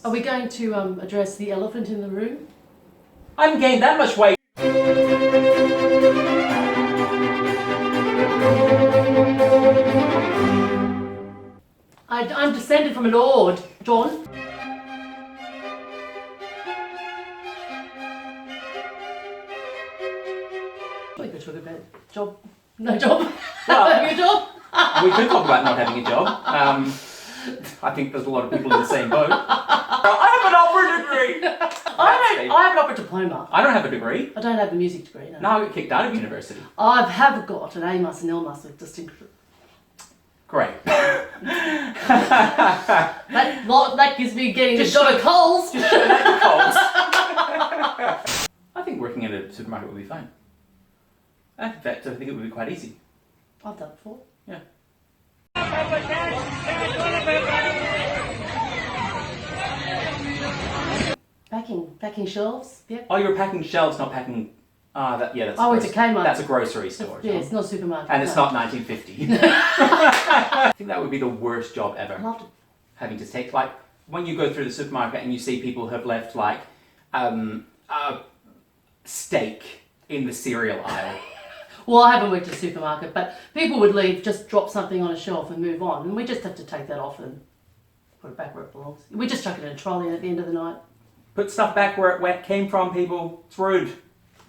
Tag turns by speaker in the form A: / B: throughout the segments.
A: Are we going to address the elephant in the room?
B: I haven't gained that much weight.
A: I'm descended from a lord, John. We could talk about job. No job.
B: Well,
A: Your job.
B: we could talk about not having a job. I think there's a lot of people in the same boat. I have an opera degree.
A: I have an opera diploma.
B: I don't have a degree.
A: I don't have a music degree. No.
B: No, I got kicked out of university.
A: I have got an A and L with distinction.
B: Great.
A: That gives me getting
B: Just
A: a shot of coals.
B: Just show that to Coles. I think working at a supermarket would be fine. In fact, I think it would be quite easy.
A: I've done it before.
B: Yeah.
A: Packing shelves. Yep.
B: Oh, you're packing shelves, not packing. That's.
A: I went to Kmart.
B: That's a grocery store.
A: Yeah, it's not a supermarket.
B: And it's
A: no.
B: not 1950. I think that would be the worst job ever.
A: I loved it.
B: Having to take, like, when you go through the supermarket and you see people have left, like, a steak in the cereal aisle.
A: Well, I haven't worked at a supermarket, but people would leave, just drop something on a shelf and move on, and we just have to take that off and put it back where it belongs. We just chuck it in a trolley at the end of the night.
B: Put stuff back where it came from, people. It's rude.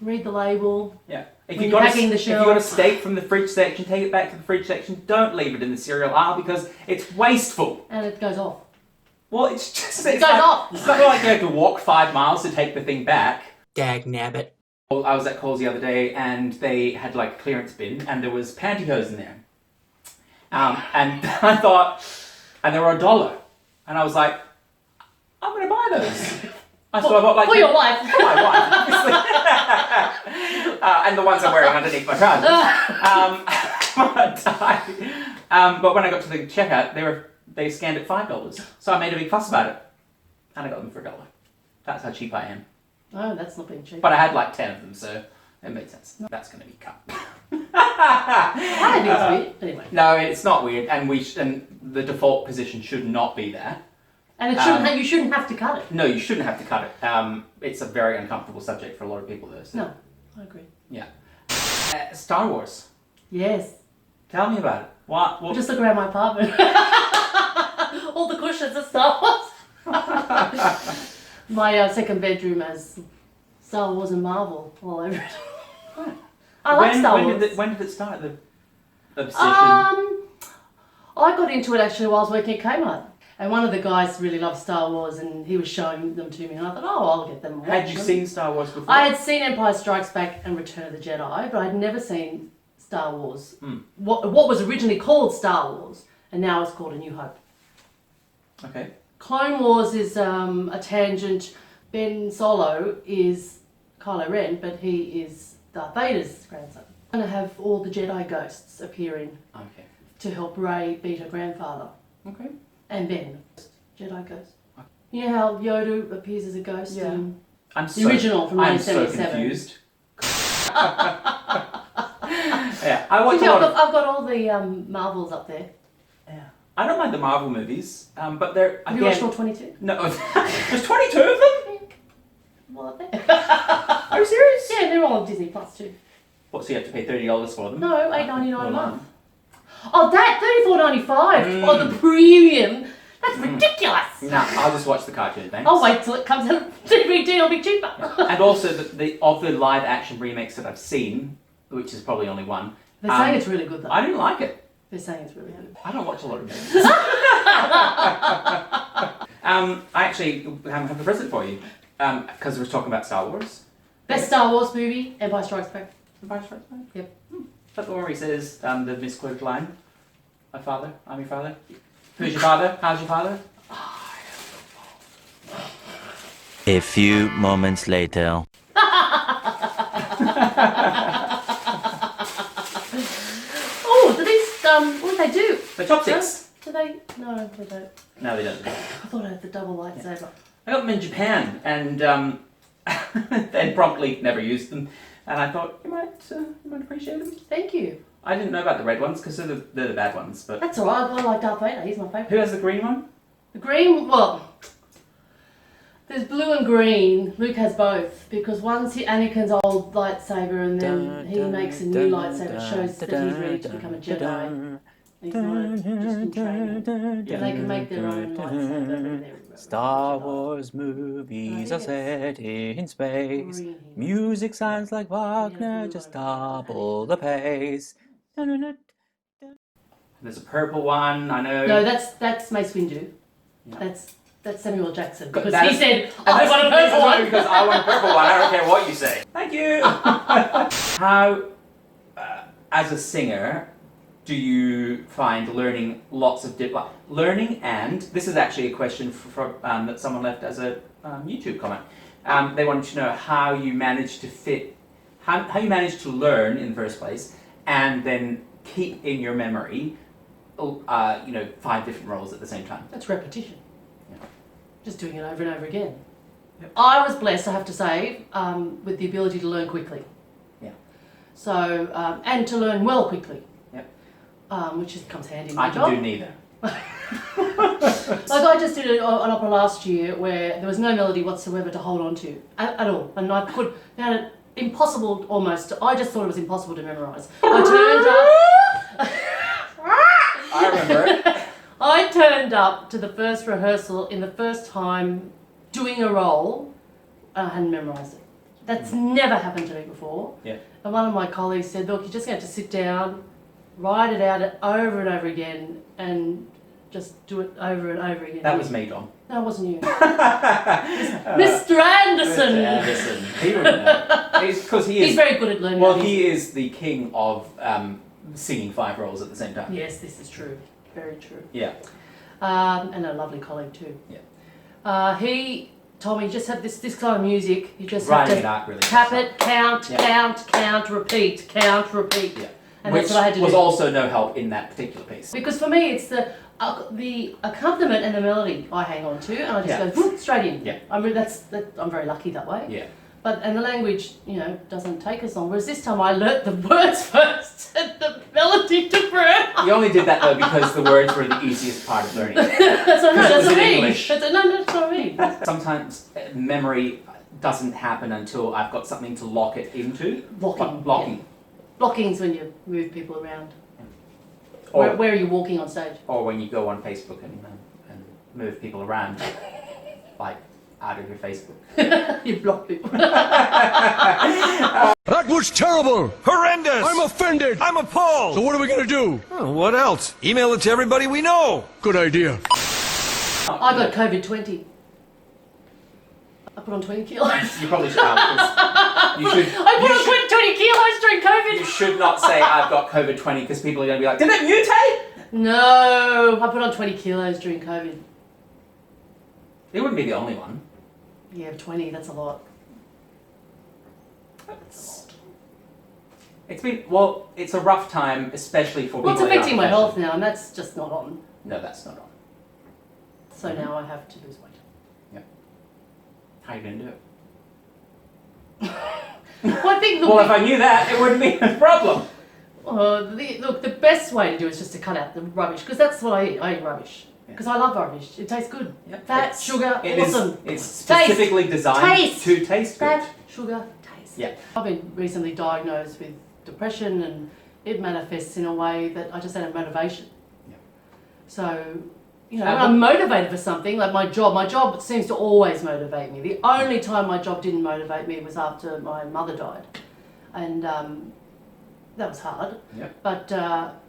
A: Read the label.
B: Yeah. If
A: When
B: you've
A: you're
B: got
A: packing the
B: if you've
A: shelf.
B: got a steak from the fridge section, take it back to the fridge section. Don't leave it in the cereal aisle because it's wasteful.
A: And it goes off.
B: Well, it's just...
A: It goes off.
B: It's not like you have to walk 5 miles to take the thing back.
C: Dag nabbit.
B: Well, I was at Coles the other day and they had like a clearance bin and there was pantyhose in there. And I thought, and they were $1. And I was like, I'm going to buy those. I bought like...
A: For your wife.
B: For my wife, obviously. And the ones I'm wearing underneath my trousers. But when I got to the checkout, they scanned at $5. So I made a big fuss about it. And I got them for $1. That's how cheap I am.
A: Oh, that's not being cheap.
B: But I had like 10 of them, so it made sense. That's going to be cut.
A: I don't think it's weird. Anyway.
B: No, it's not weird, and and the default position should not be there.
A: And it shouldn't. You shouldn't have to cut it.
B: No, you shouldn't have to cut it. It's a very uncomfortable subject for a lot of people, though. So.
A: No, I agree.
B: Yeah. Star Wars.
A: Yes.
B: Tell me about it. What?
A: Just look around my apartment. All the cushions are Star Wars. My second bedroom has Star Wars and Marvel all over it.
B: Right.
A: I like Star Wars.
B: When did it start? The obsession.
A: I got into it actually while I was working at Kmart. And one of the guys really loved Star Wars and he was showing them to me and I thought, oh, I'll get them and watch
B: Had you
A: them.
B: seen Star Wars before?
A: I had seen Empire Strikes Back and Return of the Jedi, but I'd never seen Star Wars. What was originally called Star Wars, and now it's called A New Hope.
B: Okay.
A: Clone Wars is a tangent. Ben Solo is Kylo Ren, but he is Darth Vader's grandson. I'm going to have all the Jedi ghosts appearing
B: Okay.
A: to help Rey beat her grandfather.
B: Okay.
A: And Ben. Jedi ghost. You know how Yoda appears as a ghost
B: Yeah.
A: in
B: I'm
A: the original from
B: I'm so
A: 1977?
B: confused. Yeah, I watch
A: See,
B: a lot of...
A: I've got all the Marvels up there.
B: Yeah. I don't mind the Marvel movies, but they're...
A: Have you watched all 22?
B: No. There's 22 of them?
A: Well, up there.
B: Are you serious?
A: Yeah, they're all on Disney Plus too.
B: What, so you have to pay $30 for them?
A: No, $8.99 a
B: Well,
A: month. Oh, that $34.95 on the premium. That's ridiculous.
B: Nah, I'll just watch the cartoon, thanks.
A: I'll wait till it comes out. DVD, it'll be cheaper.
B: And also, of the live action remakes that I've seen, which is probably only one,
A: They're saying it's really good though.
B: I didn't like it.
A: They're saying it's really good.
B: I don't watch a lot of movies. I actually have a present for you, because we're talking about Star Wars.
A: Best Star Wars movie, Empire Strikes Back.
B: Empire Strikes Back?
A: Yep.
B: Is that the one where he says the misquoted line? My father, I'm your father. Who's your father? How's your father?
C: A few moments later.
A: Oh, do these, what do they do?
B: The chopsticks.
A: Do they? No, they don't.
B: No, they don't.
A: I thought I had the double lightsaber.
B: I got them in Japan and then promptly never used them. And I thought, you might appreciate them.
A: Thank you.
B: I didn't know about the red ones because they're the bad ones. But
A: That's alright, I like Darth Vader, he's my favourite.
B: who has the green one?
A: The green, well, There's blue and green. Luke has both because one's Anakin's old lightsaber, and then he makes a new lightsaber. It shows that he's ready to become a Jedi. He's not just in training. And they can make their own lightsaber.
B: Star Wars movies are set in space. Music sounds like Wagner, just double the pace. There's a purple one, I know.
A: No, that's Mace Windu.
B: Yeah.
A: That's Samuel Jackson because
B: That
A: he
B: is-
A: said, "I want a purple one."
B: Because I want a purple one. I don't care what you say. Thank you. How, as a singer, do you find learning lots of learning? And this is actually a question that someone left as a YouTube comment. They wanted to know how you managed to fit, how you managed to learn in the first place, and then keep in your memory, 5 different roles at the same time.
A: That's repetition.
B: Yeah.
A: Just doing it over and over again.
B: Yep.
A: I was blessed, I have to say, with the ability to learn quickly.
B: Yeah.
A: So, and to learn well quickly.
B: Yep.
A: Which comes handy in my
B: I
A: job.
B: can do neither.
A: Like I just did an opera last year where there was no melody whatsoever to hold on to at all, and I found it impossible almost. I just thought it was impossible to memorise. I turned up.
B: I remember it.
A: I turned up to the first rehearsal in the first time doing a role, and I hadn't memorised it. That's never happened to me before.
B: Yeah.
A: And one of my colleagues said, "Look, you're just going to have to sit down, write it out over and over again, and just do it over and over again."
B: That was me, Dom.
A: No, it wasn't you.
B: Mr.
A: Mr. Anderson.
B: Anderson. He would know. Because he is.
A: He's very good at learning.
B: Well,
A: how to
B: he is the king of singing 5 roles at the same time.
A: Yes, this is true. Very true.
B: Yeah.
A: And a lovely colleague too.
B: Yeah.
A: He told me, you just have this kind of music. You just
B: Writing
A: have
B: it
A: to
B: out really.
A: tap it, count,
B: Yeah.
A: count, repeat, count, repeat.
B: Yeah.
A: And
B: Which
A: that's what I had to
B: was
A: do.
B: also no help in that particular piece.
A: Because for me, it's the accompaniment and the melody I hang on to, and I just
B: Yeah.
A: go whoop, straight in.
B: Yeah.
A: I mean, I'm very lucky that way.
B: Yeah.
A: And the language, doesn't take as long. Whereas this time I learnt the words first and the melody took forever.
B: You only did that though because the words were the easiest part of learning.
A: That's what I
B: Because it
A: that's
B: was
A: what
B: in
A: I mean.
B: English.
A: That's what I mean.
B: Sometimes memory doesn't happen until I've got something to lock it into.
A: Blocking.
B: Blocking.
A: Yeah. Blocking's when you move people around.
B: Or,
A: Where are you walking on stage?
B: or when you go on Facebook and move people around, like out of your Facebook.
A: You block people.
D: That was terrible!
E: Horrendous!
D: I'm offended!
E: I'm appalled!
D: So what are we gonna do?
E: Oh, what else? Email it to everybody we know!
D: Good idea.
A: I got COVID-20. I put on 20 kilos.
B: You probably should. You should.
A: I put on 20 kilos during COVID.
B: You should not say I've got COVID-20 because people are going to be like, did it mutate?
A: No, I put on 20 kilos during COVID.
B: It wouldn't be the only one.
A: Yeah, 20, that's a lot.
B: It's a rough time, especially for
A: Well,
B: people.
A: it's affecting
B: in
A: my
B: our
A: health
B: profession.
A: now, and that's just not on.
B: No, that's not on.
A: So now I have to lose weight.
B: How are you going to do it?
A: Well, I think
B: Well, if I knew that, it wouldn't be a problem.
A: look, the best way to do it is just to cut out the rubbish, because that's what I eat. I eat rubbish. Because I love rubbish. It tastes good.
B: Yep.
A: Fat,
B: It's-
A: sugar,
B: it is-
A: awesome.
B: It's specifically designed
A: Taste.
B: to taste good.
A: Fat, sugar, taste.
B: Yeah.
A: I've been recently diagnosed with depression, and it manifests in a way that I just don't have motivation.
B: Yeah.
A: So, when I'm motivated for something, like my job seems to always motivate me. The only time my job didn't motivate me was after my mother died. And that was hard.
B: Yeah.
A: But,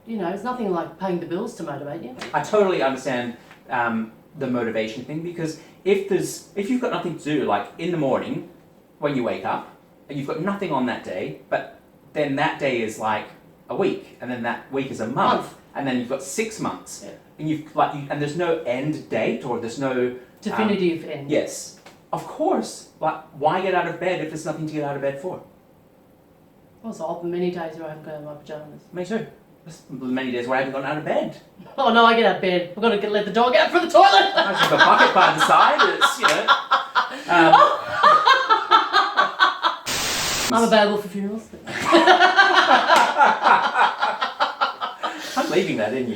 A: it's nothing like paying the bills to motivate you.
B: I totally understand the motivation thing because if you've got nothing to do, like in the morning when you wake up and you've got nothing on that day, but then that day is like a week, and then that week is a month. And then you've got 6 months,
A: Yeah.
B: and and there's no end date or there's no
A: Definitive end.
B: Yes, of course. Like, why get out of bed if there's nothing to get out of bed for?
A: Also, often many days where I haven't got out of my pajamas.
B: Me too. There's many days where I haven't gotten out of bed.
A: Oh no, I get out of bed. I've got to let the dog out for the toilet.
B: I just have a bucket by the side. It's
A: I'm available for funerals.
B: I'm leaving that in,